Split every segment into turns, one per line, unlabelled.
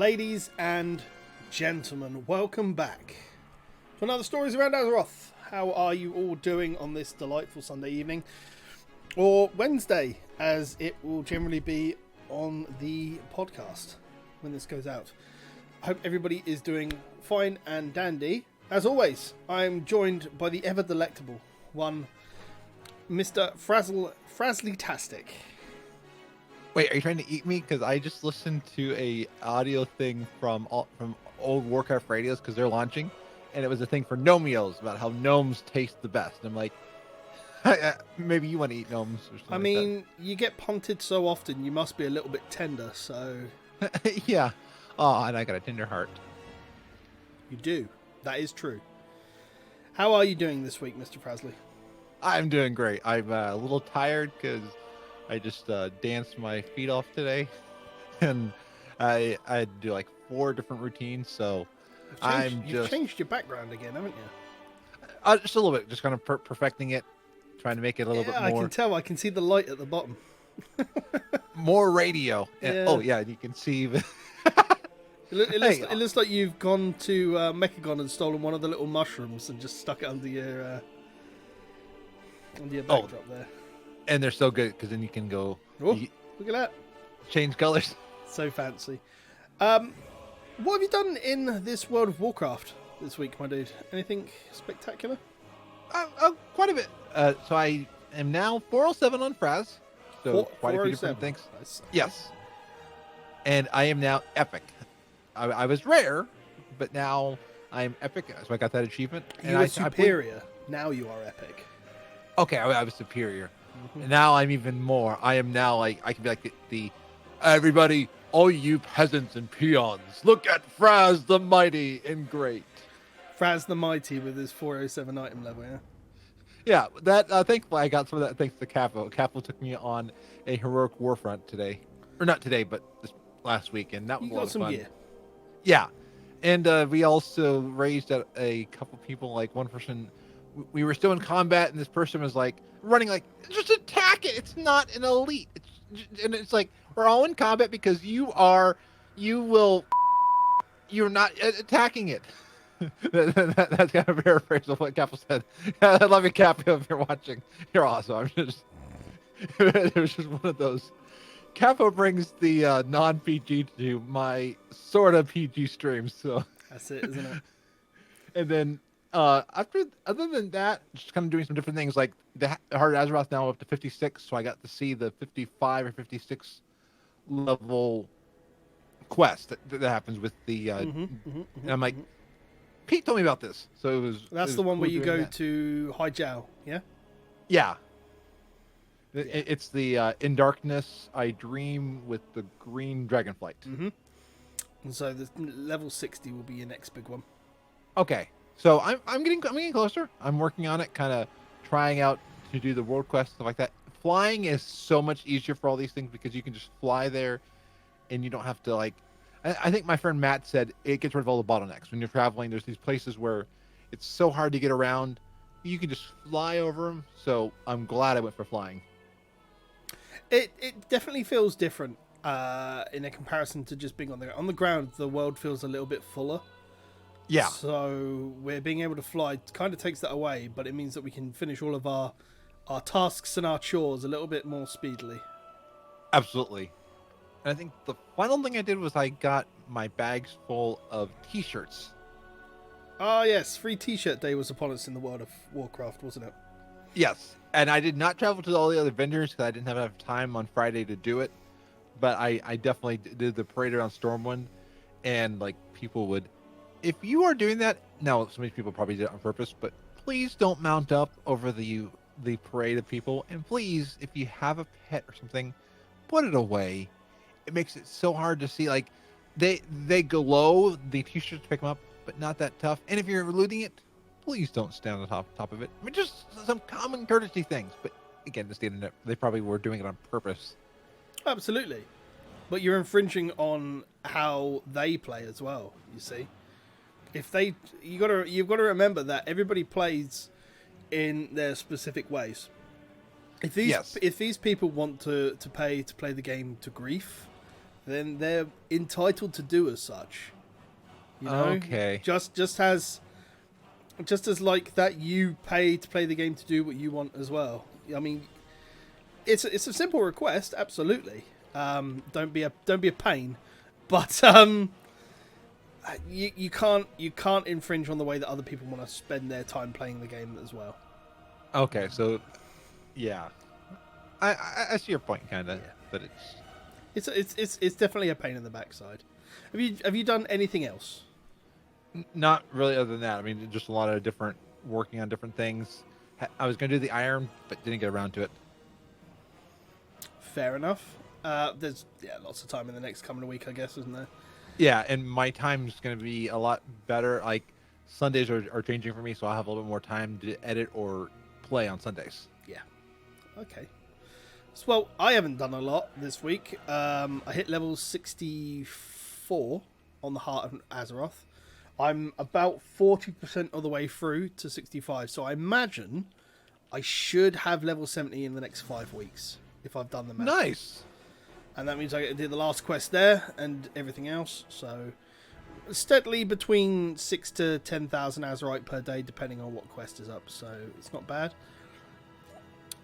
Ladies and gentlemen, welcome back to another Stories Around Azeroth. How are you all doing on this delightful Sunday evening? Or Wednesday, as it will generally be on the podcast when this goes out. I hope everybody is doing fine and dandy. As always, I'm joined by the ever-delectable one, Mr. Frazley-tastic.
Wait, are you trying to eat me? Because I just listened to a audio thing from old Warcraft radios because they're launching, and it was a thing for gnomios about how gnomes taste the best. And I'm like, maybe you want to eat gnomes or something.
I mean, you get punted so often, you must be a little bit tender, so...
Yeah. Oh, and I got a tender heart.
You do. That is true. How are you doing this week, Mr. Frazley?
I'm doing great. I'm a little tired because I just danced my feet off today, and I had to do like 4 different routines. So
you've changed your background again, haven't you?
Just a little bit, just kind of perfecting it, trying to make it a little bit more.
I can tell. I can see the light at the bottom.
More radio.
Yeah.
Oh yeah, you can see.
It looks like you've gone to Mechagon and stolen one of the little mushrooms and just stuck it under your backdrop there.
And they're so good because then you can go.
Oh, look at that!
Change colors.
So fancy. What have you done in this World of Warcraft this week, my dude? Anything spectacular?
Quite a bit. So I am now 407 on Fraz. So quite a few different things.
Nice.
Yes. And I am now epic. I was rare, but now I'm epic. So I got that achievement.
You were superior. Now you are epic.
Okay, I was superior.
Mm-hmm.
And now I'm even more. I am now like, I can be like the everybody, all you peasants and peons, look at Fraz the Mighty and Great.
Fraz the Mighty with his 407 item level, yeah?
Yeah, that thankfully I got some of that thanks to Capo. Capo took me on a heroic warfront today. Or not today, but this last week, and that was a lot of fun.
Gear.
Yeah. And we also raised a couple people, like one person, we were still in combat, and this person was like running like, just attack it. It's not an elite. And it's like, we're all in combat because you're not attacking it. That's kind of a paraphrase of what Capo said. I love you, Capo, if you're watching. You're awesome. It was just one of those. Capo brings the non-PG to my sort of PG streams, so
that's it, isn't it?
And then other than that, just kind of doing some different things. Like the Horde of Azeroth now up to 56, so I got to see the 55 or 56 level quest that happens with the. And I'm like, Pete told me about this, so it was.
That's the one where you go to Haijiao, yeah.
Yeah. It's the In Darkness I Dream with the Green Dragonflight.
Mm-hmm. And so the level 60 will be your next big one.
Okay, so I'm getting closer. I'm working on it, kind of trying out to do the world quest, stuff like that. Flying is so much easier for all these things because you can just fly there, and you don't have to like. I think my friend Matt said it gets rid of all the bottlenecks when you're traveling. There's these places where it's so hard to get around. You can just fly over them. So I'm glad I went for flying.
It definitely feels different in a comparison to just being on the ground. The world feels a little bit fuller.
Yeah.
So we're being able to fly kind of takes that away, but it means that we can finish all of our tasks and our chores a little bit more speedily.
Absolutely. And I think the final thing I did was I got my bags full of T-shirts.
Oh yes, free T-shirt day was upon us in the World of Warcraft, wasn't it?
Yes. And I did not travel to all the other vendors because I didn't have enough time on Friday to do it. But I definitely did the parade around Stormwind. And, like, people would... If you are doing that... Now, some of these people probably did it on purpose. But please don't mount up over the parade of people. And please, if you have a pet or something, put it away. It makes it so hard to see. Like, they glow the T-shirts to pick them up, but not that tough. And if you're looting it... Please don't stand on top of it. I mean, just some common courtesy things. But again, it's the internet. They probably were doing it on purpose.
Absolutely. But you're infringing on how they play as well, you see. You've got to remember that everybody plays in their specific ways. If these people want to play the game to grief, then they're entitled to do as such. You know?
Okay.
Just as like that, you pay to play the game to do what you want as well. I mean, it's a simple request, absolutely. Don't be a pain, but you can't infringe on the way that other people want to spend their time playing the game as well.
Okay, so yeah, I see your point, kind of,
Yeah.
but
it's definitely a pain in the backside. Have you done anything else?
not really. Other than that, I mean, just a lot of working on different things. I was going to do the iron, but didn't get around to it.
Fair enough. There's lots of time in the next coming week, I guess, isn't there?
Yeah, and my time's going to be a lot better. Like Sundays are changing for me, so I'll have a little bit more time to edit or play on Sundays.
Yeah. Okay. So, well, I haven't done a lot this week. I hit level 64 on the Heart of Azeroth. I'm about 40% of the way through to 65, so I imagine I should have level 70 in the next 5 weeks if I've done the math.
Nice.
And that means I get to do the last quest there and everything else. So steadily between 6,000 to 10,000 Azerite per day, depending on what quest is up. So it's not bad.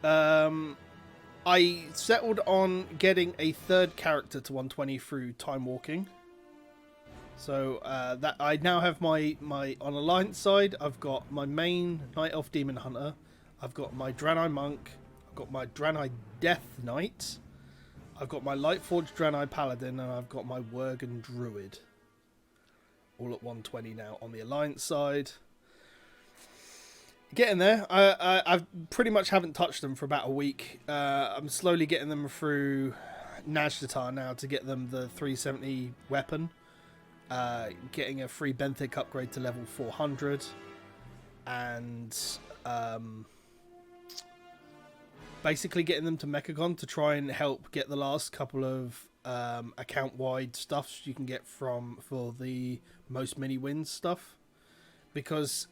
I settled on getting a third character to 120 through time walking. So that I now have my on Alliance side, I've got my main Night Elf Demon Hunter. I've got my Draenei Monk. I've got my Draenei Death Knight. I've got my Lightforged Draenei Paladin, and I've got my Worgen Druid. All at 120 now on the Alliance side. Getting there. I pretty much haven't touched them for about a week. I'm slowly getting them through Najdatar now to get them the 370 weapon. Getting a free Benthic upgrade to level 400. And basically getting them to Mechagon to try and help get the last couple of account-wide stuffs you can get for the most mini wins stuff. Because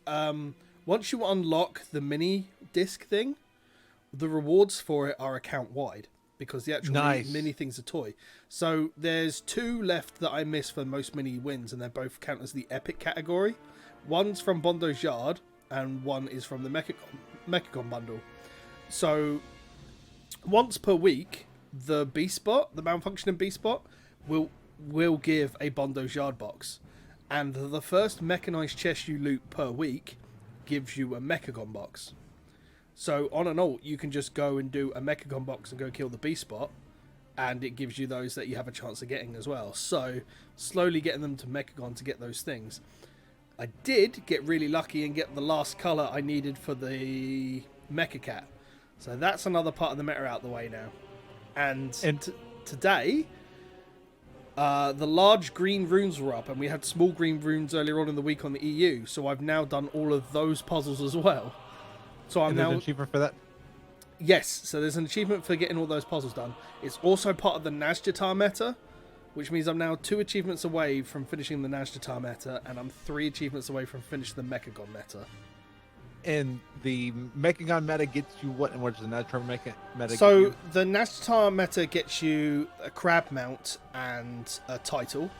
once you unlock the mini disc thing, the rewards for it are account-wide. Because the actual mini thing's a toy. So there's 2 left that I miss for most mini wins, and they both count as the epic category. One's from Bondo's Yard, and one is from the Mechagon bundle. So once per week, the B-Spot, the malfunctioning B-Spot, will give a Bondo's Yard box. And the first mechanized chest you loot per week gives you a Mechagon box. So on an alt, you can just go and do a Mechagon box and go kill the B-Spot, and it gives you those that you have a chance of getting as well. So slowly getting them to Mechagon to get those things. I did get really lucky and get the last colour I needed for the Mecha Cat. So that's another part of the meta out the way now. And today, the large green runes were up, and we had small green runes earlier on in the week on the EU. So I've now done all of those puzzles as well. So I'm now
an achievement for that?
Yes, so there's an achievement for getting all those puzzles done. It's also part of the Najdatar meta, which means I'm now 2 achievements away from finishing the Najdatar meta, and I'm 3 achievements away from finishing the Mechagon meta.
And the Mechagon meta gets you what, and what does the Najdatar meta
So
get you?
the Najdatar meta gets you a crab mount and a title,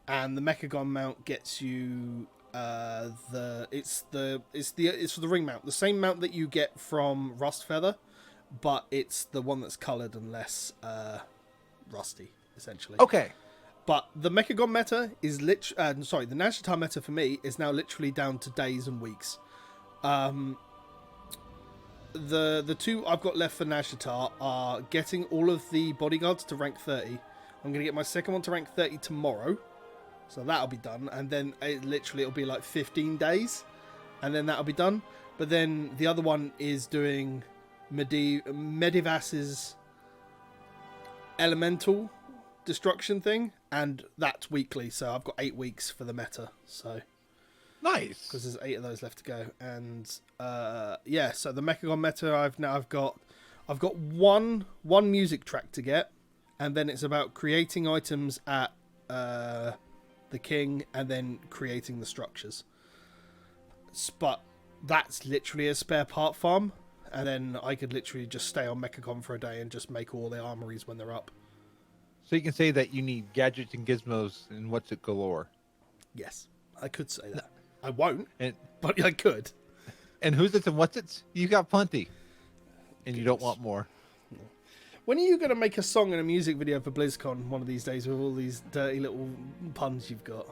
and the Mechagon mount gets you it's for the ring mount, the same mount that you get from Rust Feather, but it's the one that's coloured and less rusty, essentially.
Okay.
But the Mechagon meta is the Najdatar meta for me is now literally down to days and weeks. The 2 I've got left for Najdatar are getting all of the bodyguards to rank 30. I'm going to get my second one to rank 30 tomorrow. So that'll be done, and then it'll be like 15 days, and then that'll be done. But then the other one is doing Medivas's elemental destruction thing, and that's weekly. So I've got 8 weeks for the meta. So
nice,
because there's 8 of those left to go, and so the Mechagon meta I've got one music track to get, and then it's about creating items at the king, and then creating the structures. But that's literally a spare part farm, and then I could literally just stay on Mechagon for a day and just make all the armories when they're up.
So you can say that you need gadgets and gizmos and what's it galore.
Yes, I could say that. I won't,
And
but I could.
and who's it and what's it? You got plenty, and you don't want more.
When are you going to make a song and a music video for BlizzCon one of these days with all these dirty little puns you've got?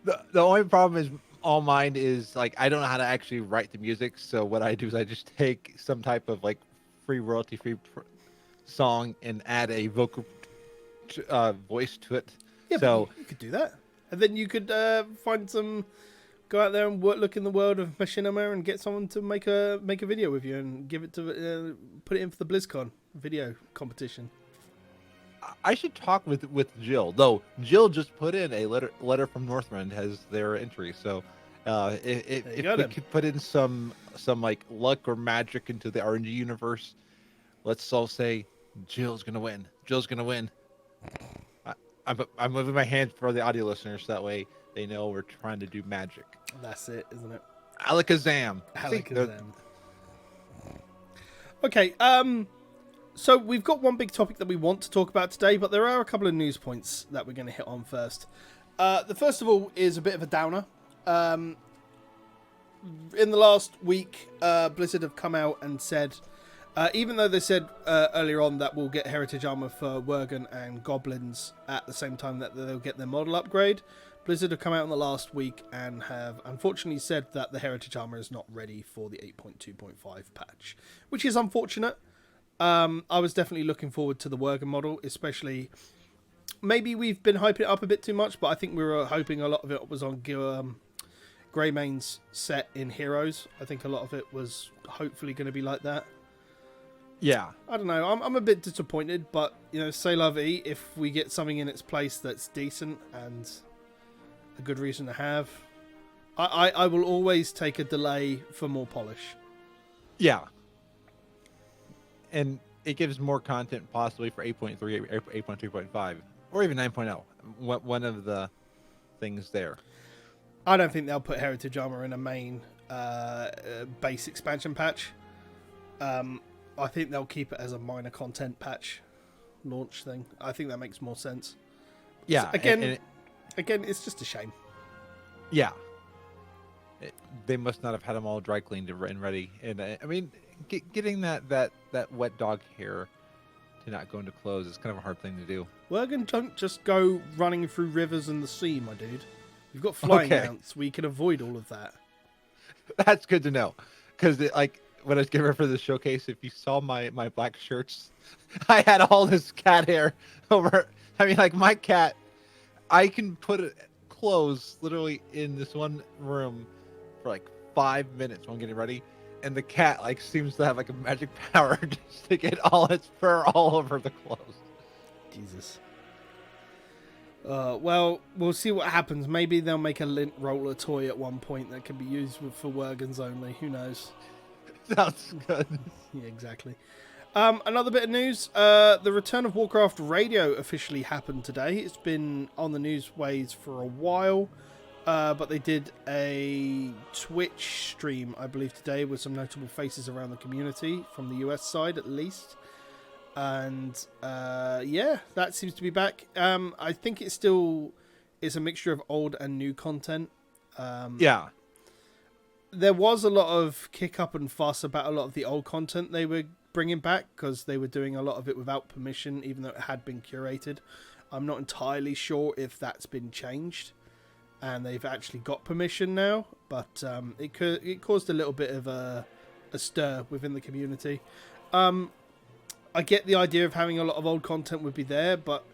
The only problem is all mine is like I don't know how to actually write the music. So what I do is I just take some type of like royalty free song and add a vocal voice to it.
Yeah,
so
but you could do that, and then you could go out there and look in the world of machinima and get someone to make a video with you and give it to put it in for the BlizzCon video competition.
I should talk with Jill, though. Jill just put in a letter from Northrend as their entry. So if we could put in some like luck or magic into the RNG universe, let's all say Jill's gonna win. Jill's gonna win. I'm moving my hand for the audio listeners, so that way they know we're trying to do magic.
That's it, isn't it?
Alakazam.
Alakazam. Okay, so we've got one big topic that we want to talk about today, but there are a couple of news points that we're going to hit on first. The first of all is a bit of a downer. In the last week, Blizzard have come out and said, even though they said earlier on that we'll get heritage armor for Worgen and Goblins at the same time that they'll get their model upgrade, Blizzard have come out in the last week and have unfortunately said that the heritage armor is not ready for the 8.2.5 patch, which is unfortunate. I was definitely looking forward to the Worgen model, especially. Maybe we've been hyping it up a bit too much, but I think we were hoping a lot of it was on Greymane's set in Heroes. I think a lot of it was hopefully going to be like that.
Yeah.
I don't know. I'm a bit disappointed, but, you know, c'est la vie. If we get something in its place that's decent and a good reason to have, I will always take a delay for more polish.
Yeah. And it gives more content possibly for 8.3, 8.3.5, or even 9.0. One of the things there.
I don't think they'll put heritage armor in a main base expansion patch. I think they'll keep it as a minor content patch launch thing. I think that makes more sense.
Yeah.
So again, it's just a shame.
Yeah. They must not have had them all dry cleaned and ready. And I mean, getting that wet dog hair to not go into clothes is kind of a hard thing to do.
Worgen don't just go running through rivers and the sea, my dude. You've got flying mounts. We can avoid all of that.
That's good to know. Because like when I was getting ready for the showcase, if you saw my black shirts, I had all this cat hair over. I mean, like my cat, I can put clothes literally in this one room for like 5 minutes when I'm getting ready, and the cat like seems to have like a magic power just to get all its fur all over the clothes.
Jesus. Well, we'll see what happens. Maybe they'll make a lint roller toy at one point that can be used for Worgens only. Who knows?
Sounds good.
Yeah, exactly. Another bit of news. The return of Warcraft Radio officially happened today. It's been on the newsways for a while. But they did a Twitch stream, I believe, today with some notable faces around the community, from the US side at least. And yeah, that seems to be back. I think it's a mixture of old and new content.
Yeah.
There was a lot of kick up and fuss about a lot of the old content they were bringing back because they were doing a lot of it without permission, even though it had been curated. I'm not entirely sure if that's been changed and they've actually got permission now, but it caused a little bit of a stir within the community. I get the idea of having a lot of old content would be there, but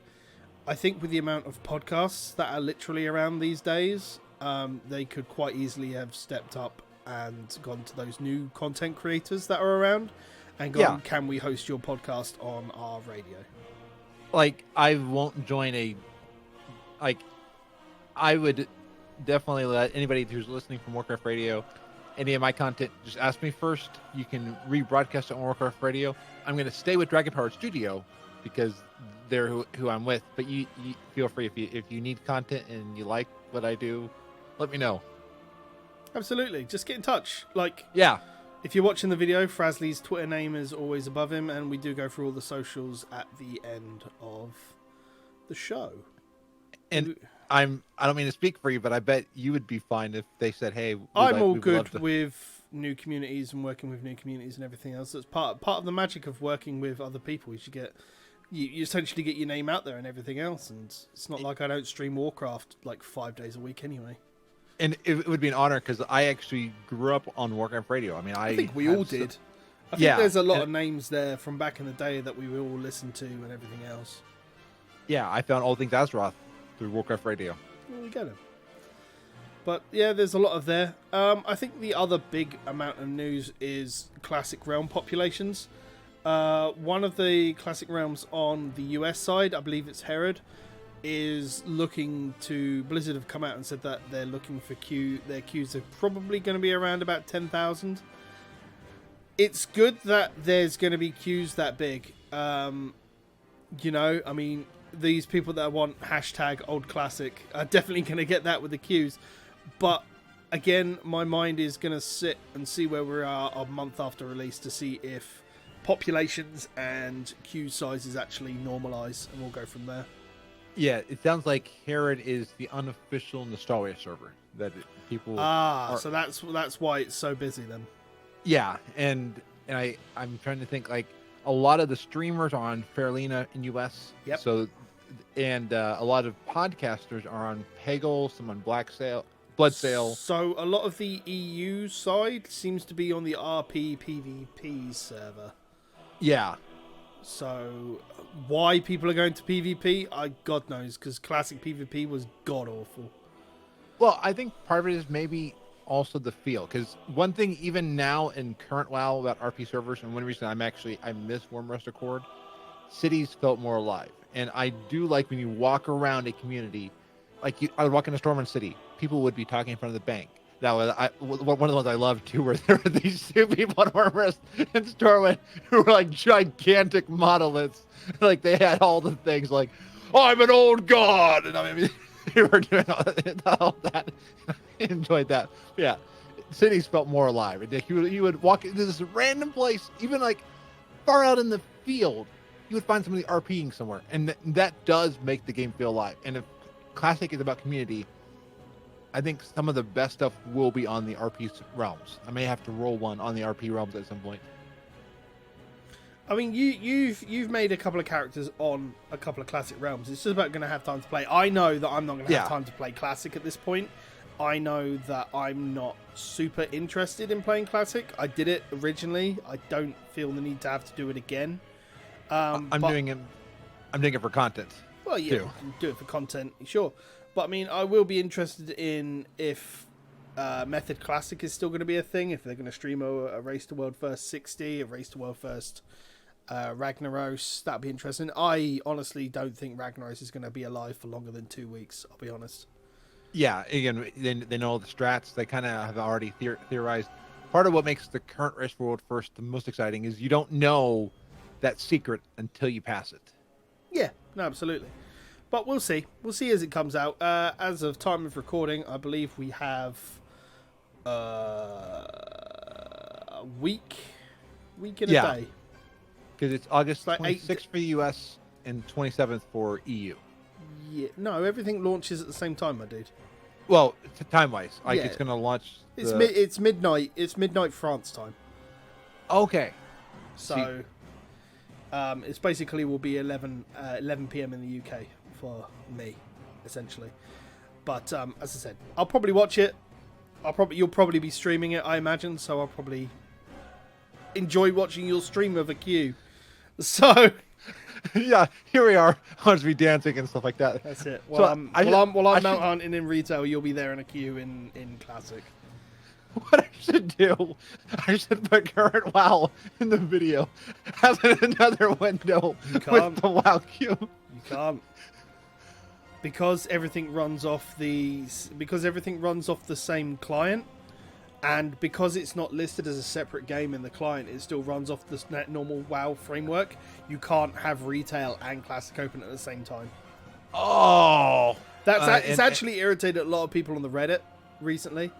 I think with the amount of podcasts that are literally around these days, they could quite easily have stepped up and gone to those new content creators that are around and gone, can we host your podcast on our radio?
Like, I won't join I would definitely let anybody who's listening from Warcraft Radio, any of my content, just ask me first. You can rebroadcast it on Warcraft Radio. I'm going to stay with Dragon Powered Studio because they're who I'm with. But you feel free if you need content and you like what I do, let me know.
Absolutely, just get in touch. Like,
yeah,
if you're watching the video, Frazley's Twitter name is always above him, and we do go through all the socials at the end of the show.
And I don't mean to speak for you, but I bet you would be fine if they said, "Hey,
I'm all good with new communities and working with new communities and everything else. That's part of the magic of working with other people. Is you essentially get your name out there and everything else. And it's not like I don't stream Warcraft like 5 days a week anyway.
And it would be an honor because I actually grew up on Warcraft Radio. I mean, I
think we all did. I think there's a lot of names there from back in the day that we all listened to and everything else.
Yeah, I found all things Azeroth through Warcraft Radio.
Well, we get it. But yeah, there's a lot of there. I think the other big amount of news is Classic Realm populations. One of the Classic Realms on the US side, I believe it's Horde, is looking to... Blizzard have come out and said that they're looking for their queues are probably going to be around about 10,000. It's good that there's going to be queues that big. You know, I mean, these people that want hashtag old classic are definitely going to get that with the queues. But again, my mind is going to sit and see where we are a month after release to see if populations and queue sizes actually normalize, and we'll go from there.
Yeah, it sounds like Herod is the unofficial Nostalgia server that people
so that's why it's so busy then.
Yeah, and I'm trying to think, like, a lot of the streamers are on Fairlina in US.
Yep.
So, and a lot of podcasters are on Peggle, some on Bloodsail.
So a lot of the EU side seems to be on the RP PvP server.
Yeah.
So why people are going to PvP, God knows, because classic PvP was god awful.
Well, I think part of it is maybe also the feel, because one thing even now in current WoW about RP servers, and one reason I miss Warm Rusted Horde, cities felt more alive. And I do like when you walk around a community, like I was walking to Stormwind City, people would be talking in front of the bank. That was one of the ones I loved too, where there were these two people in Warmrest and Stormwind who were like gigantic monoliths. Like they had all the things like, I'm an old god, and I mean, they were doing all that. I enjoyed that. Yeah, cities felt more alive. You would walk into this random place, even like far out in the field, you would find somebody RPing somewhere, and that does make the game feel alive. And if Classic is about community, I think some of the best stuff will be on the RP realms. I may have to roll one on the RP realms at some point.
I mean, you've made a couple of characters on a couple of Classic realms. It's just about going to have time to play. I know that I'm not going to have time to play Classic at this point. I know that I'm not super interested in playing Classic. I did it originally. I don't feel the need to have to do it again.
I'm doing it for content.
Well, yeah, you can do it for content, sure. But I mean, I will be interested in if Method Classic is still going to be a thing. If they're going to stream a Race to World First 60, a Race to World First Ragnaros, that'd be interesting. I honestly don't think Ragnaros is going to be alive for longer than 2 weeks. I'll be honest.
Yeah, again, they know the strats. They kind of have already theorized. Part of what makes the current Race to World First the most exciting is you don't know that secret until you pass it.
Yeah, no, absolutely. But we'll see. We'll see as it comes out. As of time of recording, I believe we have a week and a day.
Because it's August 26th for the US and 27th for EU.
Yeah, no, everything launches at the same time, my dude.
Well, time-wise, it's going to launch.
It's midnight. It's midnight France time.
Okay.
So, it's basically will be 11 p.m. in the UK for me, essentially. But as I said, I'll probably watch it. You'll probably be streaming it, I imagine. So I'll probably enjoy watching your stream of a queue. So.
Yeah, here we are. I'll just be dancing and stuff like that.
That's it. While I'm Mount Hunting in retail, you'll be there in a queue in Classic.
What I should do, I should put current WoW in the video. Have another window with the WoW queue.
You can't. Because everything runs off the same client. And because it's not listed as a separate game in the client, it still runs off the normal WoW framework. You can't have retail and Classic open at the same time.
Oh!
It's actually irritated a lot of people on the Reddit recently.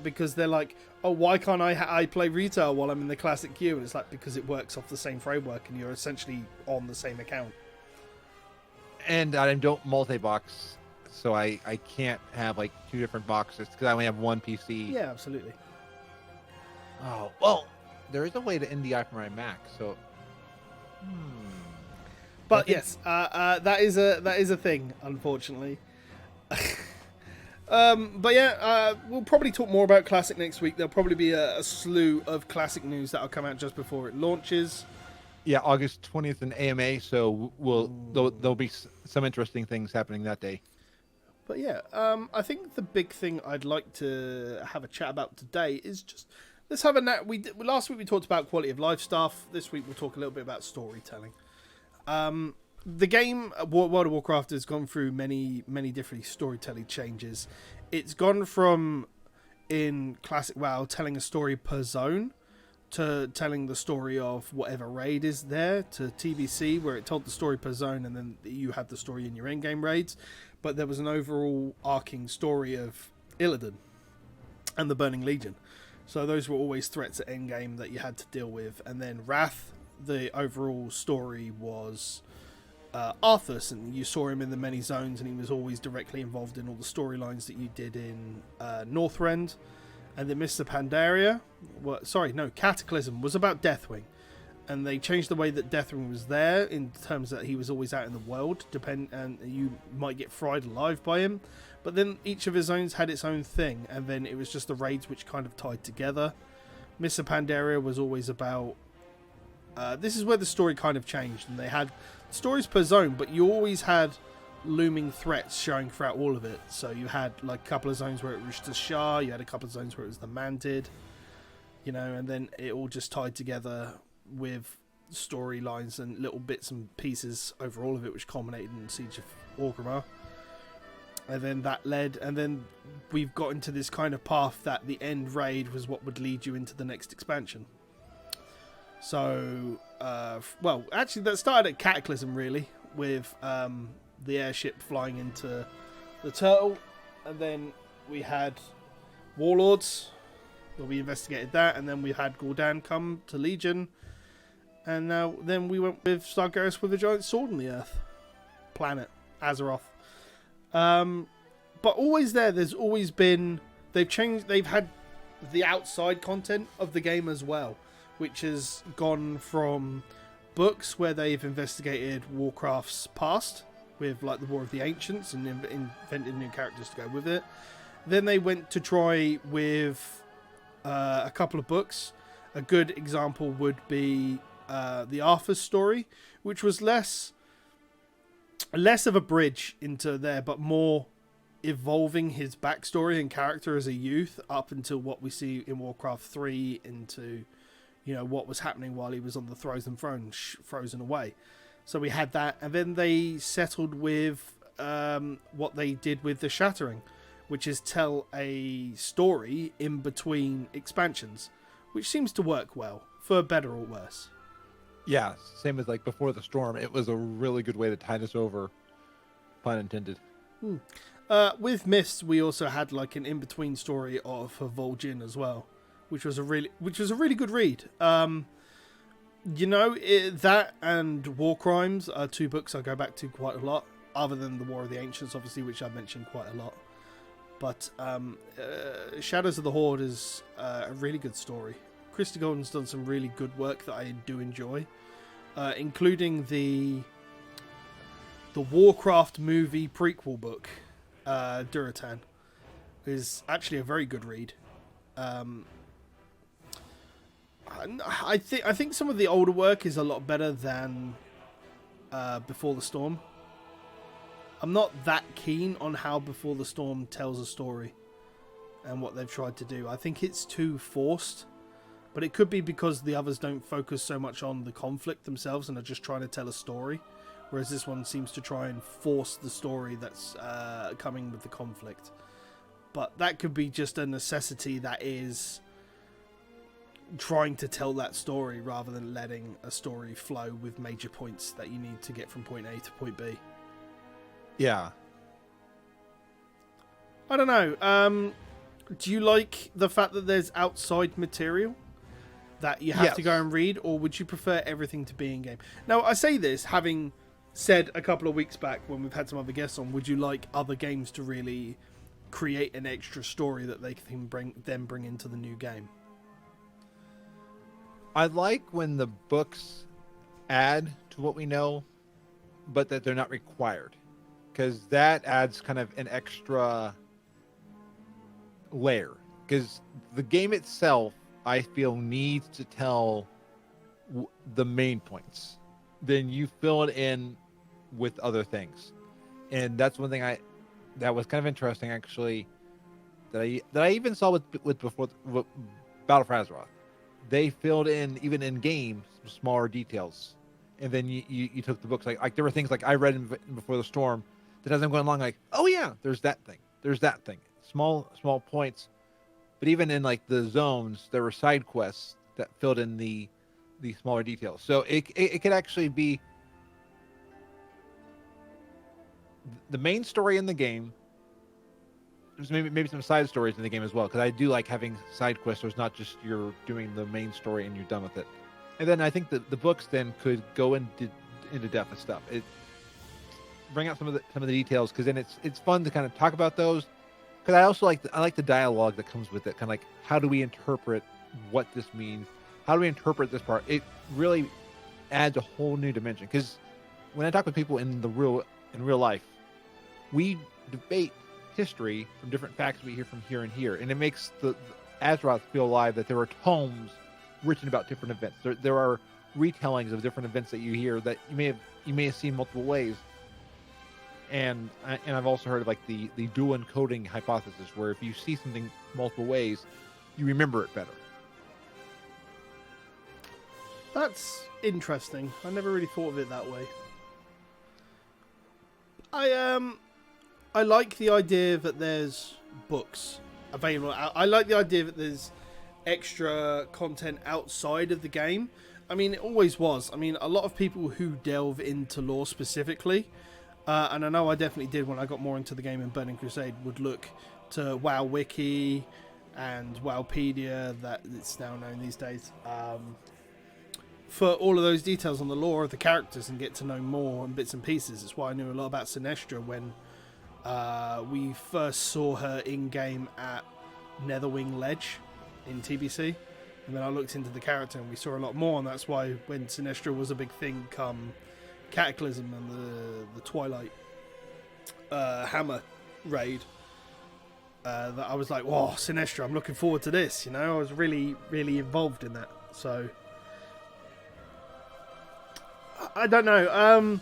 Because they're like, oh, why can't I play retail while I'm in the Classic queue? And it's like, because it works off the same framework and you're essentially on the same account.
And I don't multi-box, so I can't have like 2 different boxes because I only have one PC.
Yeah, absolutely.
Oh, well, there is a way to NDI for my Mac, so...
But yes, that is a thing, unfortunately. But yeah, we'll probably talk more about Classic next week. There'll probably be a slew of Classic news that'll come out just before it launches.
Yeah, August 20th in AMA, so there'll be some interesting things happening that day.
But yeah, I think the big thing I'd like to have a chat about today is just let's have a last week we talked about quality of life stuff. This week we'll talk a little bit about storytelling. The game World of Warcraft has gone through many different storytelling changes. It's gone from in Classic WoW telling a story per zone to telling the story of whatever raid is there, to TBC where it told the story per zone and then you had the story in your in-game raids. But there was an overall arcing story of Illidan and the Burning Legion. So those were always threats at endgame that you had to deal with. And then Wrath, the overall story was Arthas, and you saw him in the many zones, and he was always directly involved in all the storylines that you did in Northrend. And then Mr. Pandaria, Cataclysm was about Deathwing, and they changed the way that Deathwing was there in terms that he was always out in the world, and you might get fried alive by him. But then each of his zones had its own thing, and then it was just the raids which kind of tied together. Mr. Pandaria was always about this is where the story kind of changed, and they had stories per zone, but you always had looming threats showing throughout all of it. So you had like a couple of zones where it was the Shah, you had a couple of zones where it was the Mantid, and then it all just tied together with storylines and little bits and pieces over all of it, which culminated in Siege of Orgrimmar. And then that led, and then we've got into this kind of path that the end raid was what would lead you into the next expansion. So, actually that started at Cataclysm, really, with the airship flying into the turtle, and then we had Warlords, where we investigated that, and then we had Gul'dan come to Legion, and then we went with Stargarrus with a giant sword in the earth planet, Azeroth. But always there's always been, they've had the outside content of the game as well, which has gone from books where they've investigated Warcraft's past with like the War of the Ancients and invented new characters to go with it. Then they went to try with a couple of books. A good example would be the Arthas story, which was less of a bridge into there, but more evolving his backstory and character as a youth up until what we see in Warcraft 3 into what was happening while he was on the Frozen Throne, frozen away. So we had that, and then they settled with what they did with the Shattering, which is tell a story in between expansions, which seems to work well, for better or worse.
Yeah, same as like Before the Storm. It was a really good way to tide us over, pun intended.
With Mist, we also had like an in-between story of Vol'jin as well, which was a really good read. That and War Crimes are 2 books I go back to quite a lot, other than the War of the Ancients, obviously, which I've mentioned quite a lot. But Shadows of the Horde is a really good story. Christy Golden's done some really good work that I do enjoy, including the Warcraft movie prequel book, Duratan, is actually a very good read. I think some of the older work is a lot better than Before the Storm. I'm not that keen on how Before the Storm tells a story and what they've tried to do. I think it's too forced, but it could be because the others don't focus so much on the conflict themselves and are just trying to tell a story, whereas this one seems to try and force the story that's coming with the conflict. But that could be just a necessity that is trying to tell that story rather than letting a story flow with major points that you need to get from point A to point B.
Yeah.
I don't know. Do you like the fact that there's outside material that you have to go and read, or would you prefer everything to be in game? Now, I say this having said a couple of weeks back when we've had some other guests on, would you like other games to really create an extra story that they can bring into the new game?
I like when the books add to what we know, but that they're not required, because that adds kind of an extra layer. Because the game itself, I feel, needs to tell the main points. Then you fill it in with other things, and that's one thing that was kind of interesting, actually, that I even saw with Battle for Azeroth. They filled in, even in game, some smaller details, and then you took the books, like there were things like I read in Before the Storm that as I'm going along, like, oh yeah, there's that thing, small points. But even in like the zones, there were side quests that filled in the smaller details. So it could actually be the main story in the game. There's maybe some side stories in the game as well, because I do like having side quests, so it's not just you're doing the main story and you're done with it. And then I think that the books then could go into depth and stuff. It bring out some of the details, because then it's fun to kind of talk about those. Because I also like the dialogue that comes with it, kind of like, how do we interpret what this means? How do we interpret this part? It really adds a whole new dimension. Because when I talk with people in real life, we debate history from different facts we hear from here and here, and it makes the Azeroth feel alive, that there are tomes written about different events. There are retellings of different events that you hear that you may have seen multiple ways. And I've also heard of like the dual encoding hypothesis, where if you see something multiple ways, you remember it better.
That's interesting. I never really thought of it that way. I like the idea that there's books available. I like the idea that there's extra content outside of the game. I mean, it always was. I mean, a lot of people who delve into lore specifically, and I know I definitely did when I got more into the game in Burning Crusade, would look to WoW Wiki and Wowpedia, that it's now known these days, for all of those details on the lore of the characters and get to know more in bits and pieces. It's why I knew a lot about Sinestra when we first saw her in-game at Netherwing Ledge in TBC, and then I looked into the character and we saw a lot more, and that's why when Sinestra was a big thing come Cataclysm and the Twilight Hammer raid, that I was like, whoa, Sinestra, I'm looking forward to this, you know. I was really, really involved in that. So I don't know.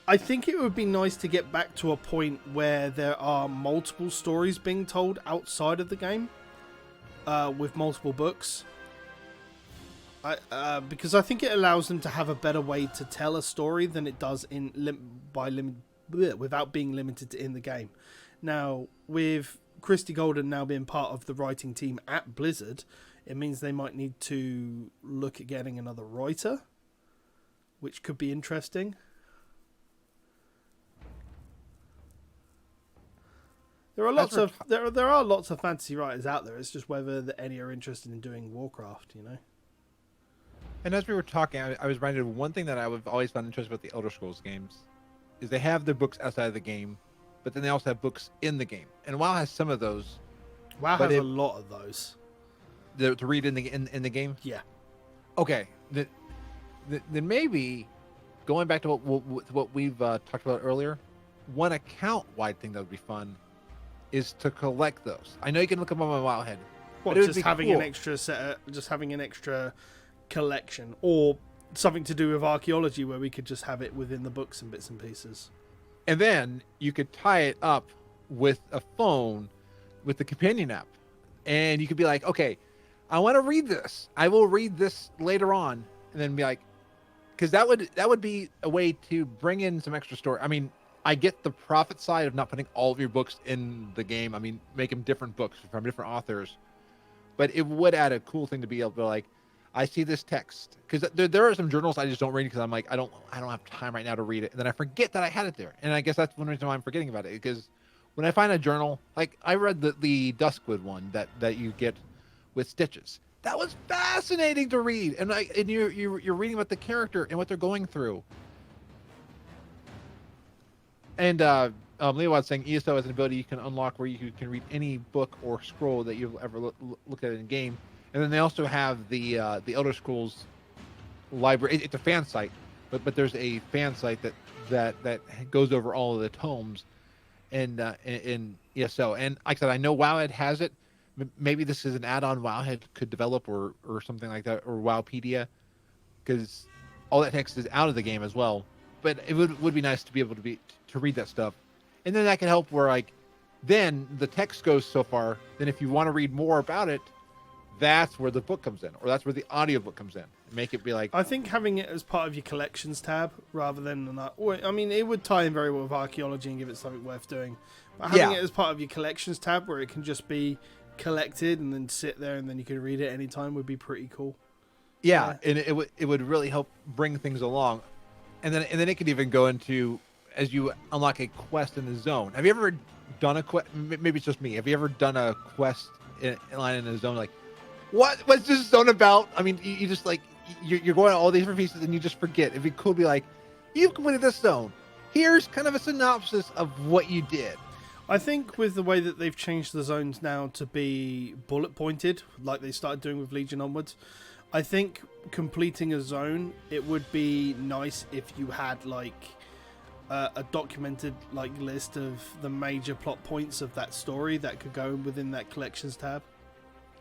I think it would be nice to get back to a point where there are multiple stories being told outside of the game, with multiple books. Because I think it allows them to have a better way to tell a story than it does without being limited to in the game. Now, with Christy Golden now being part of the writing team at Blizzard, it means they might need to look at getting another writer, which could be interesting. There are lots of fantasy writers out there. It's just whether any are interested in doing Warcraft, you know.
And as we were talking, I was reminded of one thing that I've always found interesting about the Elder Scrolls games, is they have their books outside of the game, but then they also have books in the game. And WoW has some of those.
WoW has a lot of those.
To read in the game?
Yeah.
Okay. Then maybe, going back to what we've talked about earlier, one account-wide thing that would be fun is to collect those. I know you can look them up on Wowhead.
What, just having an extra just having an extra collection, or something to do with archaeology where we could just have it within the books and bits and pieces.
And then you could tie it up with a phone with the companion app. And you could be like, okay, I want to read this. I will read this later on. And then be like, because that would be a way to bring in some extra story. I mean, I get the profit side of not putting all of your books in the game. I mean, make them different books from different authors. But it would add a cool thing to be able to, like, I see this text, because there are some journals I just don't read because I'm like, I don't have time right now to read it, and then I forget that I had it there. And I guess that's one reason why I'm forgetting about it, because when I find a journal, like I read the Duskwood one that you get with Stitches. That was fascinating to read, and you're reading about the character and what they're going through. And Leo was saying ESO has an ability you can unlock where you can read any book or scroll that you've ever looked at in game. And then they also have the Elder Scrolls library. It's a fan site, but there's a fan site that goes over all of the tomes in ESO. And like I said, I know Wowhead has it. Maybe this is an add-on Wowhead could develop or something like that, or Wowpedia, because all that text is out of the game as well. But it would be nice to be able to read that stuff, and then that can help where like then the text goes so far. Then if you want to read more about it, that's where the book comes in, or that's where the audiobook comes in. Make it be like,
I think having it as part of your collections tab rather than I mean, it would tie in very well with archaeology and give it something worth doing. But having it as part of your collections tab where it can just be collected and then sit there and then you can read it anytime would be pretty cool.
Yeah, and it would really help bring things along, and then it could even go into as you unlock a quest in the zone. Have you ever done a quest? Maybe it's just me. Have you ever done a quest line in a zone like, what's this zone about? I mean, you just like you're going to all these different pieces and you just forget. It'd be cool to be like, you've completed this zone. Here's kind of a synopsis of what you did.
I think with the way that they've changed the zones now to be bullet pointed, like they started doing with Legion onwards, I think completing a zone, it would be nice if you had like a documented like list of the major plot points of that story that could go within that collections tab.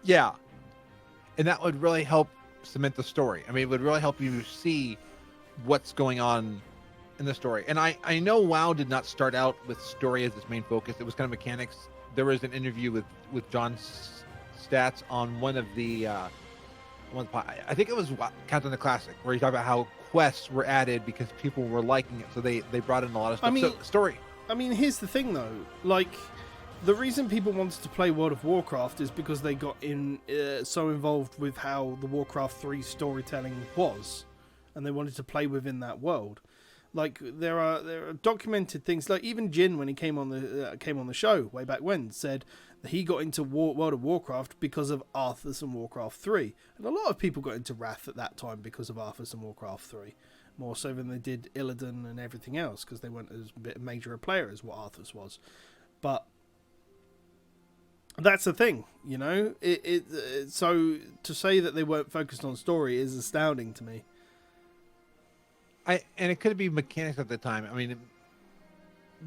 Yeah, and that would really help cement the story. I mean, it would really help you see what's going on in the story. And I know WoW did not start out with story as its main focus. It was kind of mechanics. There was an interview with John Stats on one of the I think it was Countdown to Classic, where he talked about how quests were added because people were liking it, so they brought in a lot of stuff.
I mean,
so, story.
I mean, here's the thing though, like the reason people wanted to play World of Warcraft is because they got so involved with how the Warcraft 3 storytelling was, and they wanted to play within that world. Like there are documented things. Like even Jin, when he came on the show way back when, said that he got into World of Warcraft because of Arthas and Warcraft 3, and a lot of people got into Wrath at that time because of Arthas and Warcraft 3, more so than they did Illidan and everything else, because they weren't as major a player as what Arthas was. But that's the thing, you know. So to say that they weren't focused on story is astounding to me.
And it could be mechanics at the time. I mean,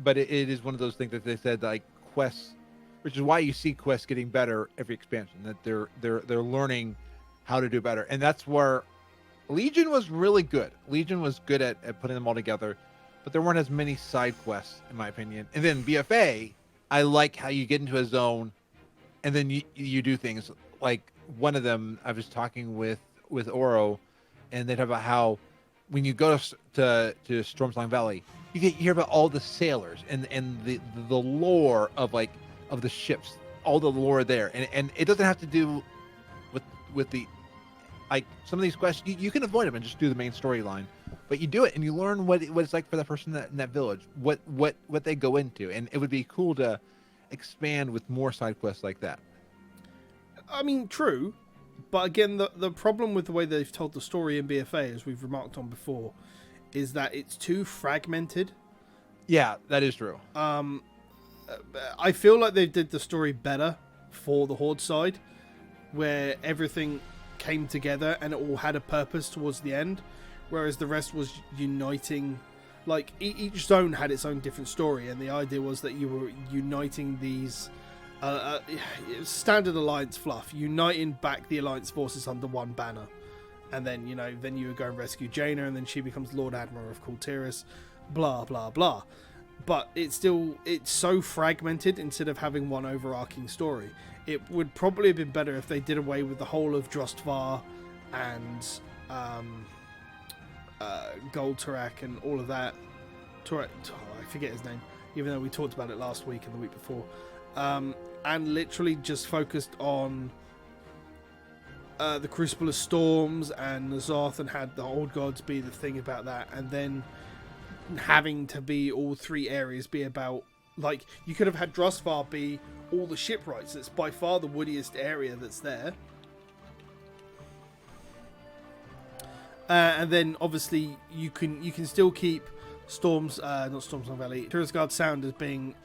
but it is one of those things that they said like quests, which is why you see quests getting better every expansion. That they're learning how to do better, and that's where Legion was really good. Legion was good at putting them all together, but there weren't as many side quests, in my opinion. And then BFA, I like how you get into a zone, and then you do things like one of them. I was talking with Oro, and they talk about how when you go to Stormsong Valley, you hear about all the sailors and the lore of the ships, all the lore there, and it doesn't have to do with the like some of these quests. You can avoid them and just do the main storyline, but you do it and you learn what it's like for that person in that village, what they go into, and it would be cool to expand with more side quests like that.
I mean, true. But again, the problem with the way they've told the story in BFA, as we've remarked on before, is that it's too fragmented.
Yeah, that is true.
I feel like they did the story better for the Horde side, where everything came together and it all had a purpose towards the end, whereas the rest was uniting. Like, each zone had its own different story, and the idea was that you were uniting these... standard Alliance fluff, uniting back the Alliance forces under one banner, and then you would go and rescue Jaina, and then she becomes Lord Admiral of Kultiris, blah blah blah. But it's so fragmented. Instead of having one overarching story, it would probably have been better if they did away with the whole of Drostvar and Gold Turak and all of that. I forget his name, even though we talked about it last week and the week before. And literally just focused on the Crucible of Storms and Azeroth, and had the Old Gods be the thing about that, and then having to be all three areas be about, like, you could have had Drostvar be all the shipwrights. It's by far the woodiest area that's there. And then obviously you can still keep not Stormsong Valley, Turisgard Sound as being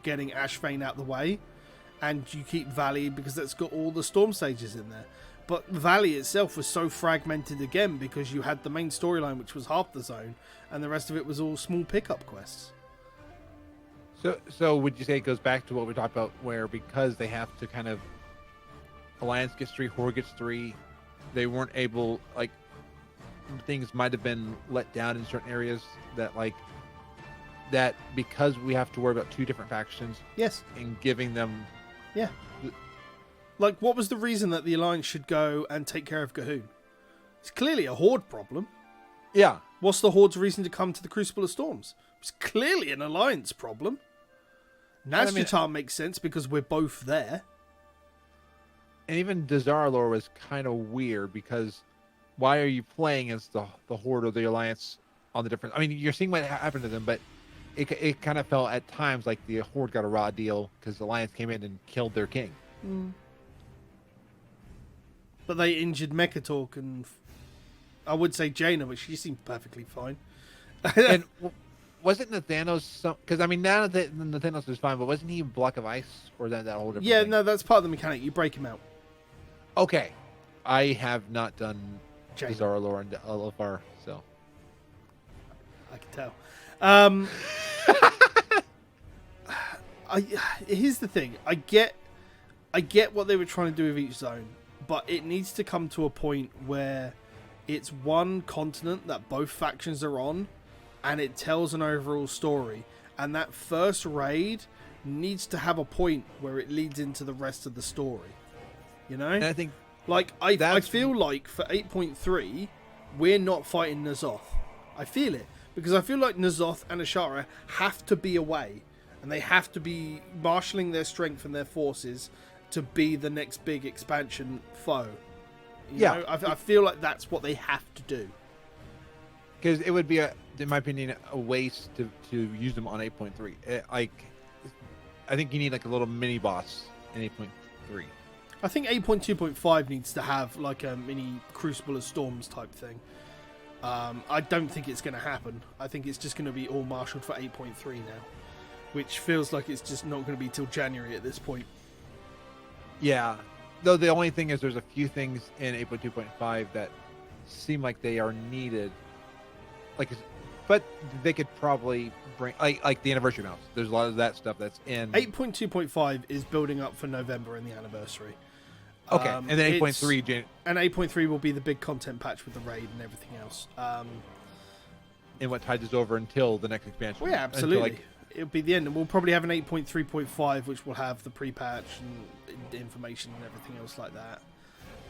getting Ashvane out the way, and you keep Valley because that's got all the storm stages in there. But Valley itself was so fragmented again because you had the main storyline, which was half the zone, and the rest of it was all small pickup quests.
So would you say it goes back to what we talked about, where because they have to kind of Alliance gets 3, Horde gets 3, they weren't able, like, things might have been let down in certain areas that because we have to worry about 2 different factions.
Yes.
And giving them.
Yeah. Like, what was the reason that the Alliance should go and take care of Gahoon? It's clearly a Horde problem.
Yeah.
What's the Horde's reason to come to the Crucible of Storms? It's clearly an Alliance problem. Nazjatar makes sense because we're both there.
And even Dazar'alor was kind of weird because why are you playing as the Horde or the Alliance on the different... I mean, you're seeing what happened to them, but it kind of felt at times like the Horde got a raw deal because the Alliance came in and killed their king.
Mm. But they injured Mekatork and I would say Jaina, but she seemed perfectly fine.
And wasn't Nathanos because I mean now that Nathanos is fine, but wasn't he a block of ice or that whole different thing?
No, that's part of the mechanic. You break him out.
Okay, I have not done Dazar'alor and Alofar, so
I can tell. Here's the thing. I get what they were trying to do with each zone, but it needs to come to a point where it's one continent that both factions are on, and it tells an overall story. And that first raid needs to have a point where it leads into the rest of the story. You know?
And I think
I feel like for 8.3, we're not fighting N'Zoth. I feel it. Because I feel like N'Zoth and Ashara have to be away. And they have to be marshalling their strength and their forces to be the next big expansion foe. You know? I feel like that's what they have to do.
Because it would be, in my opinion, a waste to use them on 8.3. I think you need like a little mini boss in 8.3.
I think 8.2.5 needs to have like a mini Crucible of Storms type thing. I don't think it's going to happen. I think it's just going to be all marshaled for 8.3 now, which feels like it's just not going to be till January at this point.
Yeah, though the only thing is there's a few things in 8.2.5 that seem like they are needed. But they could probably bring like the anniversary mounts. There's a lot of that stuff that's in
8.2.5 is building up for November and the anniversary.
Okay, and then 8.3
and 8.3 will be the big content patch with the raid and everything else.
And what tides us over until the next expansion.
Well, yeah, absolutely. It'll be the end, and we'll probably have an 8.3.5, which will have the pre-patch and information and everything else like that.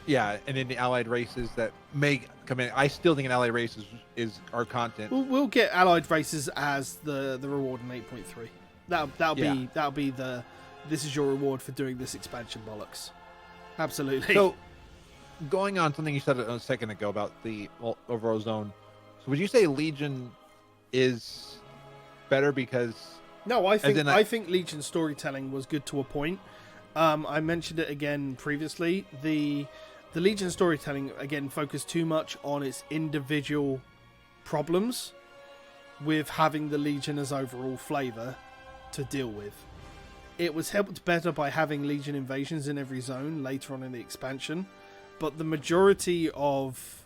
Yeah, and then the allied races that may come in. I still think an allied race is our content.
We'll get allied races as the reward in 8.3. That'll be the this is your reward for doing this expansion bollocks. Absolutely.
So, going on something you said a second ago about the overall zone. So, would you say Legion is better because?
No, I think Legion storytelling was good to a point. I mentioned it again previously. The Legion storytelling again focused too much on its individual problems, with having the Legion as overall flavor to deal with. It was helped better by having Legion invasions in every zone later on in the expansion, but the majority of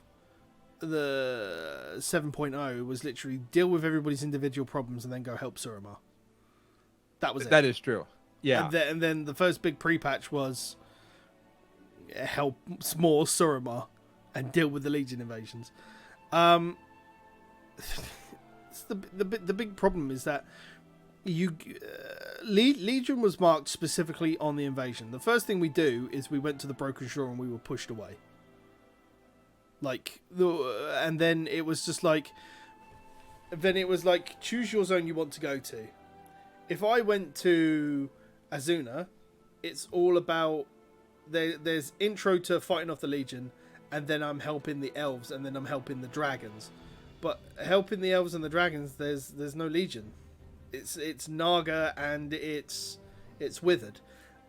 the 7.0 was literally deal with everybody's individual problems and then go help Suramar. That was it.
That is true. Yeah.
And then the first big pre-patch was help more Suramar and deal with the Legion invasions. The big problem is that Legion was marked specifically on the invasion. The first thing we do is we went to the Broken Shore and we were pushed away. And then it was just like... Then it was like, choose your zone you want to go to. If I went to Azuna, it's all about... There's intro to fighting off the Legion, and then I'm helping the elves, and then I'm helping the dragons. But helping the elves and the dragons, there's no Legion. It's Naga and it's Withered.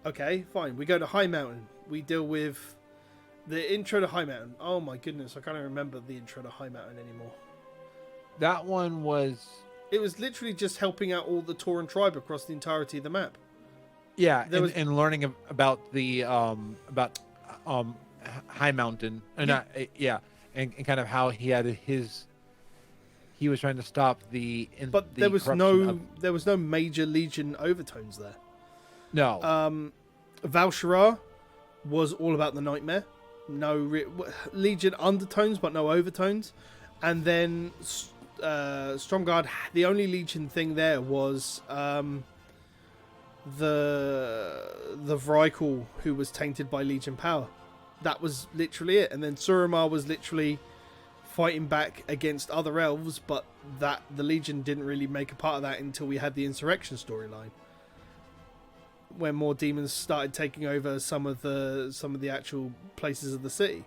Okay, fine. We go to High Mountain. We deal with the intro to High Mountain. Oh my goodness, I can't even remember the intro to High Mountain anymore.
That one was.
It was literally just helping out all the Tauran tribe across the entirety of the map.
Yeah,
There was-
and learning about the High Mountain, and and kind of how he was trying to stop
But there was no major Legion overtones there.
No.
Val'sharah was all about the nightmare. No Legion undertones, but no overtones. And then Stromgarde, the only Legion thing there was the Vrykul who was tainted by Legion power. That was literally it. And then Suramar was literally fighting back against other elves, but the Legion didn't really make a part of that until we had the Insurrection storyline, when more demons started taking over some of the actual places of the city.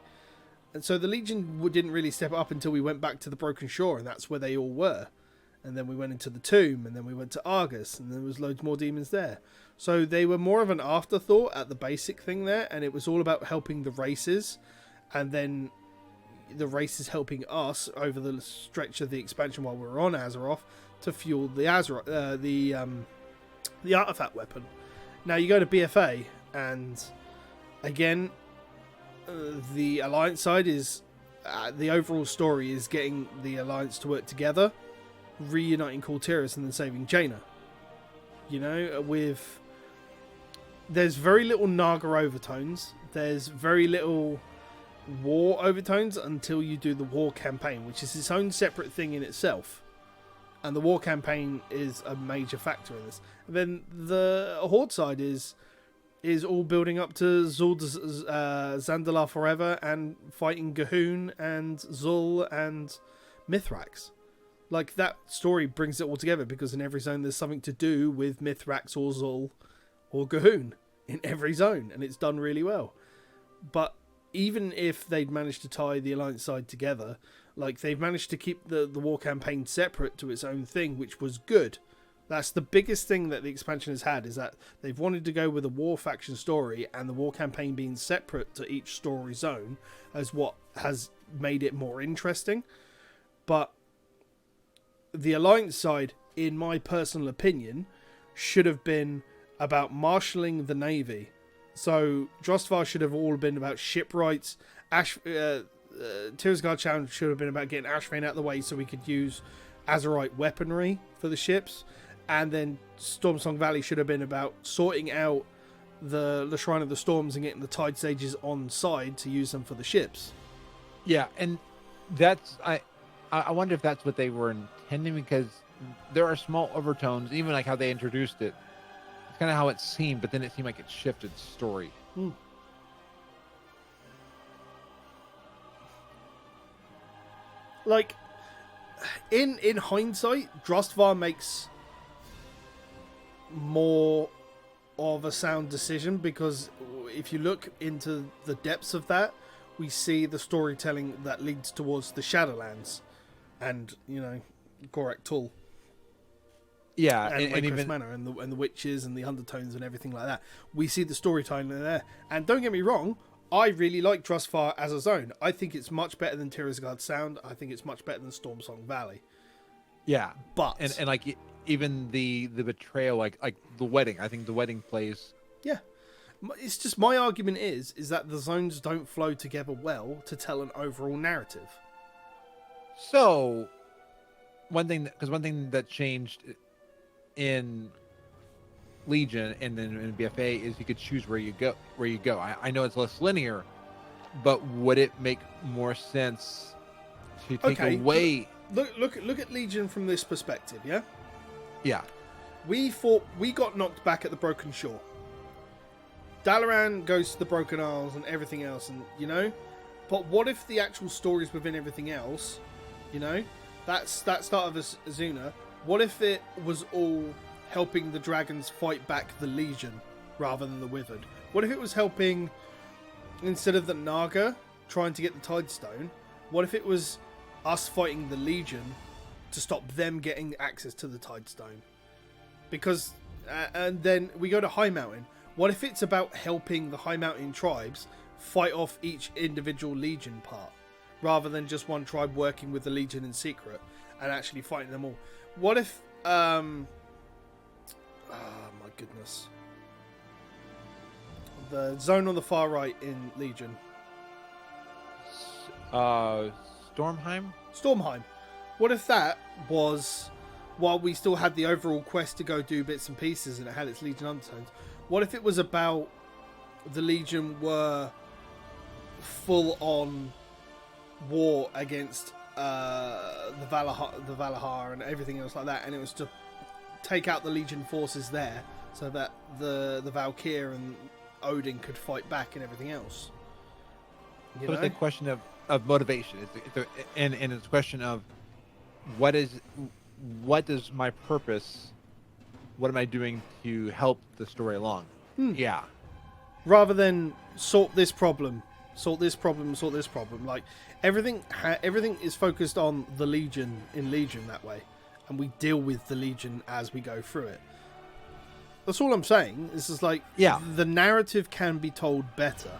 And so the Legion didn't really step up until we went back to the Broken Shore, and that's where they all were. And then we went into the Tomb, and then we went to Argus, and there was loads more demons there. So they were more of an afterthought at the basic thing there, and it was all about helping the races, and then the races helping us over the stretch of the expansion while we were on Azeroth to fuel the the artifact weapon. Now you go to BFA, and again, the Alliance side is the overall story is getting the Alliance to work together, reuniting Kultiris, and then saving Jaina. You know, there's very little Naga overtones. There's very little war overtones until you do the war campaign, which is its own separate thing in itself. And the war campaign is a major factor in this. And then the Horde side is all building up to Zandalar Forever and fighting Gahoon and Zul and Mithrax. Like, that story brings it all together, because in every zone there's something to do with Mithrax or Zul or Gahoon in every zone, and it's done really well. But even if they'd managed to tie the Alliance side together, like, they've managed to keep the war campaign separate to its own thing, which was good. That's the biggest thing that the expansion has had, is that they've wanted to go with a war faction story, and the war campaign being separate to each story zone as what has made it more interesting. But the Alliance side, in my personal opinion, should have been about marshalling the navy. So Drostvar should have all been about shipwrights. Tirisgard Challenge should have been about getting Ashvane out of the way so we could use Azerite weaponry for the ships. And then Stormsong Valley should have been about sorting out the Shrine of the Storms and getting the Tide Sages on side to use them for the ships.
Yeah, and that's I wonder if that's what they were intending, because there are small overtones, even like how they introduced it. It's kind of how it seemed, but then it seemed like it shifted story.
Like, in hindsight, Drostvar makes more of a sound decision, because if you look into the depths of that, we see the storytelling that leads towards the Shadowlands and, you know, Gorak Tul.
Yeah,
and
even
Manor and the witches and the undertones and everything like that. We see the storytelling there. And don't get me wrong, I really like Drustvar as a zone. I think it's much better than Tirisgard Sound. I think it's much better than Stormsong Valley.
Yeah,
but
and like even the betrayal, like the wedding. I think the wedding plays.
Yeah, it's just my argument is that the zones don't flow together well to tell an overall narrative.
So, one thing that changed in Legion and then in BFA is you could choose where you go. I know it's less linear, but would it make more sense to take away?
Look at Legion from this perspective, yeah?
Yeah.
We got knocked back at the Broken Shore. Dalaran goes to the Broken Isles and everything else, and you know. But what if the actual stories within everything else, you know, that start of Azuna, what if it was all helping the dragons fight back the Legion rather than the Withered? What if it was helping, instead of the Naga trying to get the Tidestone, what if it was us fighting the Legion to stop them getting access to the Tidestone? Because, and then we go to High Mountain. What if it's about helping the High Mountain tribes fight off each individual Legion part, rather than just one tribe working with the Legion in secret? and actually fighting them all. What if oh my goodness, the zone on the far right in Legion,
Stormheim.
What if that was, while we still had the overall quest to go do bits and pieces and it had its Legion undertones, what if it was about the Legion were full on war against the Valahar and everything else like that, and it was to take out the Legion forces there so that the Valkyr and Odin could fight back and everything else.
So it's a question of motivation. And it's a question of what is my purpose? What am I doing to help the story along? Yeah.
Rather than sort this problem. Like everything is focused on the Legion in Legion that way, and we deal with the Legion as we go through it. That's all I'm saying. This is like, the narrative can be told better,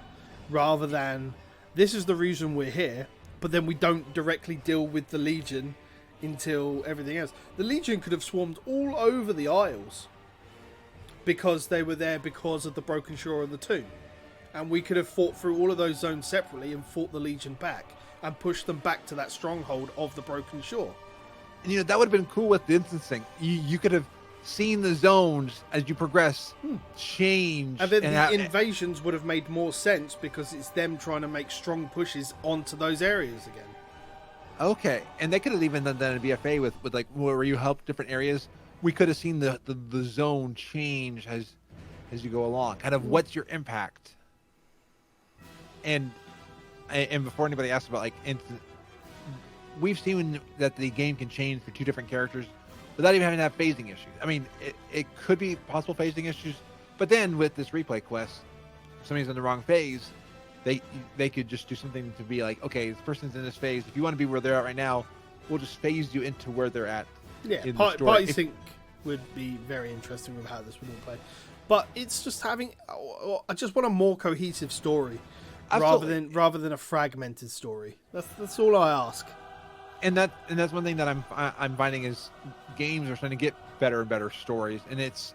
rather than this is the reason we're here, but then we don't directly deal with the Legion until everything else. The Legion could have swarmed all over the Isles because they were there because of the Broken Shore and the Tomb. And we could have fought through all of those zones separately and fought the Legion back and pushed them back to that stronghold of the Broken Shore.
And that would have been cool with the instancing. You could have seen the zones as you progress change.
And then the invasions would have made more sense because it's them trying to make strong pushes onto those areas again.
Okay, and they could have even done that in BFA with like where you help different areas. We could have seen the zone change as you go along. Kind of what's your impact? And before anybody asks about we've seen that the game can change for two different characters without even having to have phasing issues. I mean, it could be possible phasing issues, but then with this replay quest, if somebody's in the wrong phase, they could just do something to be like, okay, this person's in this phase. If you want to be where they're at right now, we'll just phase you into where they're at.
Yeah, party sync would be very interesting with how this would all play. But it's just having, I just want a more cohesive story.
Absolutely.
rather than a fragmented story. That's all I ask.
And that's one thing that I'm finding is games are starting to get better and better stories, and it's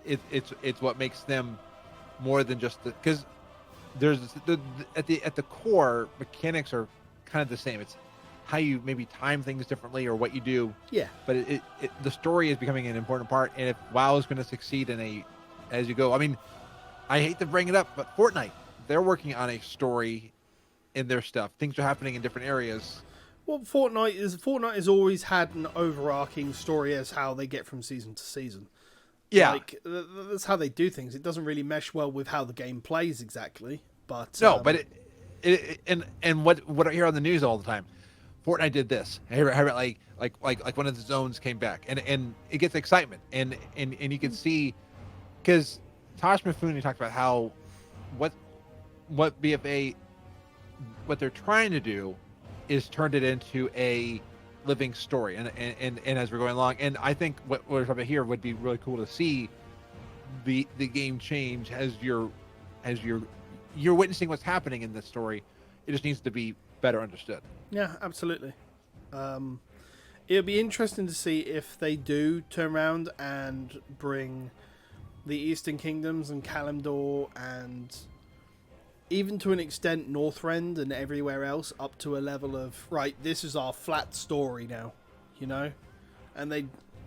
what makes them more than just because there's at the core mechanics are kind of the same. It's how you maybe time things differently or what you do.
Yeah.
But the story is becoming an important part, and if WoW is going to succeed as you go, I mean, I hate to bring it up, but Fortnite, they're working on a story in their stuff. Things are happening in different areas.
Well, Fortnite has always had an overarching story as how they get from season to season.
Yeah.
Like, that's how they do things. It doesn't really mesh well with how the game plays exactly. But
no, but and what I hear on the news all the time, Fortnite did this. I hear like one of the zones came back, and it gets excitement, and you can see, because Tosh Mifune talked about how what BFA, what they're trying to do is turned it into a living story, and as we're going along, and I think what we're talking about here would be really cool to see the game change as you're witnessing what's happening in this story. It just needs to be better understood.
Yeah, absolutely. It'll be interesting to see if they do turn around and bring the Eastern Kingdoms and Kalimdor and even to an extent Northrend and everywhere else up to a level of, right, this is our flat story now, and they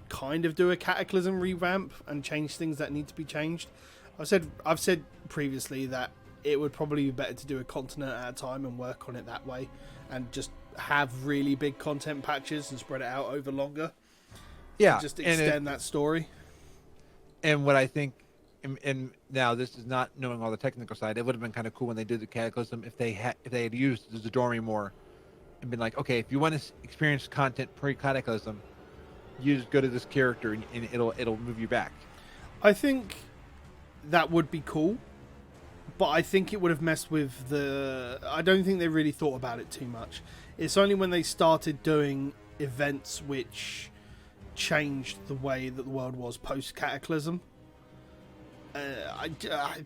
kind of do a Cataclysm revamp and change things that need to be changed. I've said previously that it would probably be better to do a continent at a time and work on it that way, and just have really big content patches and spread it out over longer.
Yeah,
just extend that story.
And what I think, and now this is not knowing all the technical side, it would have been kind of cool when they did the Cataclysm if they had used the Zadormi more and been like, okay, if you want to experience content pre-Cataclysm, you just go to this character and it'll move you back.
I think that would be cool, but I think it would have messed with I don't think they really thought about it too much. It's only when they started doing events which changed the way that the world was post-Cataclysm. I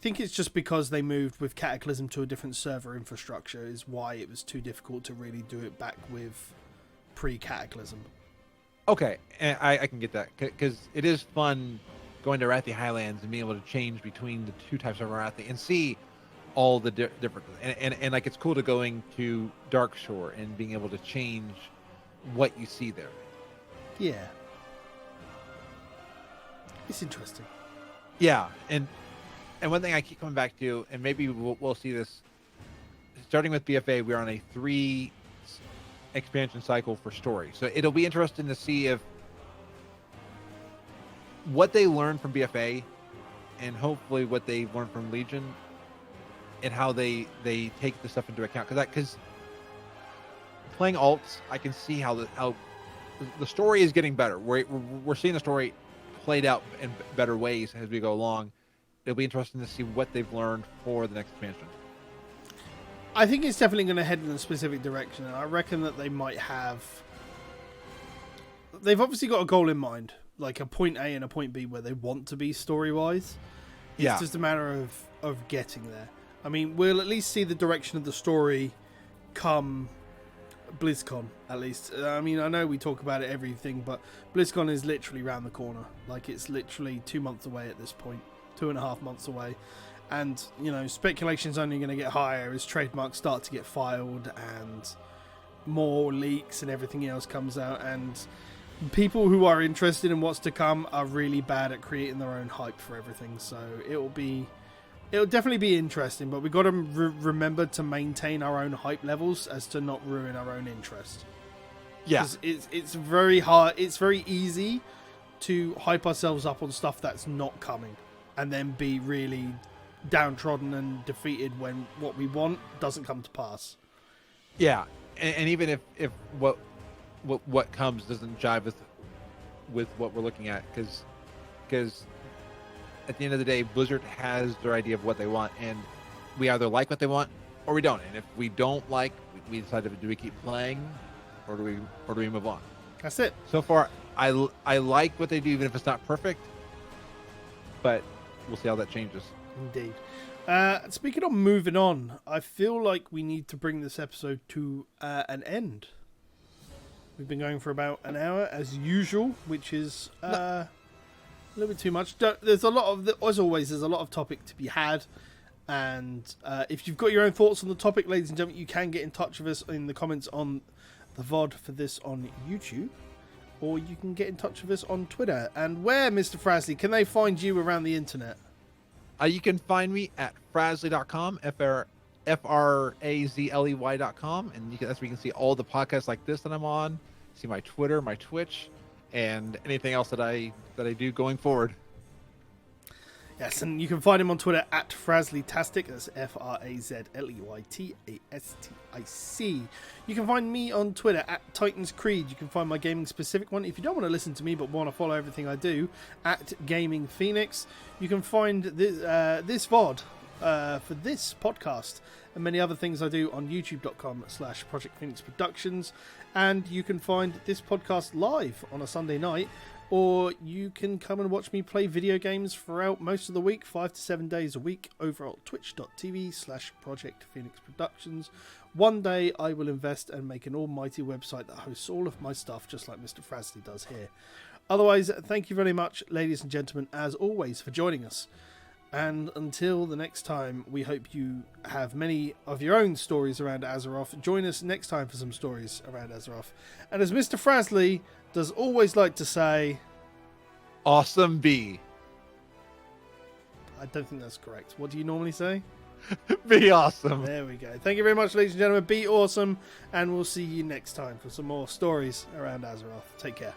think it's just because they moved with Cataclysm to a different server infrastructure is why it was too difficult to really do it back with pre-Cataclysm.
Okay, and I can get that because it is fun going to Arathi Highlands and being able to change between the two types of Arathi and see all the different and like it's cool to going to Darkshore and being able to change what you see there.
Yeah, it's interesting.
Yeah, and one thing I keep coming back to, and maybe we'll see this starting with BFA. We're on a 3 expansion cycle for story, so it'll be interesting to see if what they learned from BFA and hopefully what they learned from Legion and how they take this stuff into account, because playing alts, I can see how the story is getting better. We're seeing the story played out in better ways as we go along. It'll be interesting to see what they've learned for the next expansion.
I think it's definitely going to head in a specific direction, and I reckon that they might have... They've obviously got a goal in mind, like a point A and a point B where they want to be story-wise. It's just a matter of getting there. I mean, we'll at least see the direction of the story come BlizzCon, at least. I mean, I know we talk about it everything, but BlizzCon is literally round the corner. Like, it's literally 2 months away at this point. 2.5 months away. And, speculation's only going to get higher as trademarks start to get filed and more leaks and everything else comes out. And people who are interested in what's to come are really bad at creating their own hype for everything. So it'll definitely be interesting, but we've got to remember to maintain our own hype levels as to not ruin our own interest.
Yeah.
It's very hard. It's very easy to hype ourselves up on stuff that's not coming and then be really downtrodden and defeated when what we want doesn't come to pass.
Yeah, and even if what comes doesn't jive with what we're looking at, because at the end of the day, Blizzard has their idea of what they want, and we either like what they want or we don't. And if we don't like, we decide, do we keep playing or do we move on?
That's it.
So far, I like what they do, even if it's not perfect, but we'll see how that changes.
Indeed. Speaking of moving on, I feel like we need to bring this episode to an end. We've been going for about an hour as usual, which is a little bit too much. There's a lot of, as always, there's a lot of topic to be had. And if you've got your own thoughts on the topic, ladies and gentlemen, you can get in touch with us in the comments on the VOD for this on YouTube. Or you can get in touch with us on Twitter. And where, Mr. Frazley, can they find you around the internet?
You can find me at Frazley.com, Frazley.com, and that's where you can see all the podcasts like this that I'm on, see my Twitter, my Twitch, and anything else that I do going forward.
Yes, and you can find him on Twitter at Frazleytastic. That's Frazleytastic. You can find me on Twitter at Titans Creed. You can find my gaming specific one, if you don't want to listen to me but want to follow everything I do, at Gaming Phoenix. You can find this VOD for this podcast and many other things I do on youtube.com/Project Phoenix Productions. And you can find this podcast live on a Sunday night, or you can come and watch me play video games throughout most of the week, 5 to 7 days a week, over at twitch.tv/Project Phoenix Productions. One day I will invest and make an almighty website that hosts all of my stuff, just like Mr. Frazley does here. Otherwise, thank you very much, ladies and gentlemen, as always, for joining us. And until the next time, we hope you have many of your own stories around Azeroth. Join us next time for some stories around Azeroth. And as Mr. Frazley does always like to say...
Awesome B.
I don't think that's correct. What do you normally say?
Be awesome.
There we go. Thank you very much, ladies and gentlemen. Be awesome. And we'll see you next time for some more stories around Azeroth. Take care.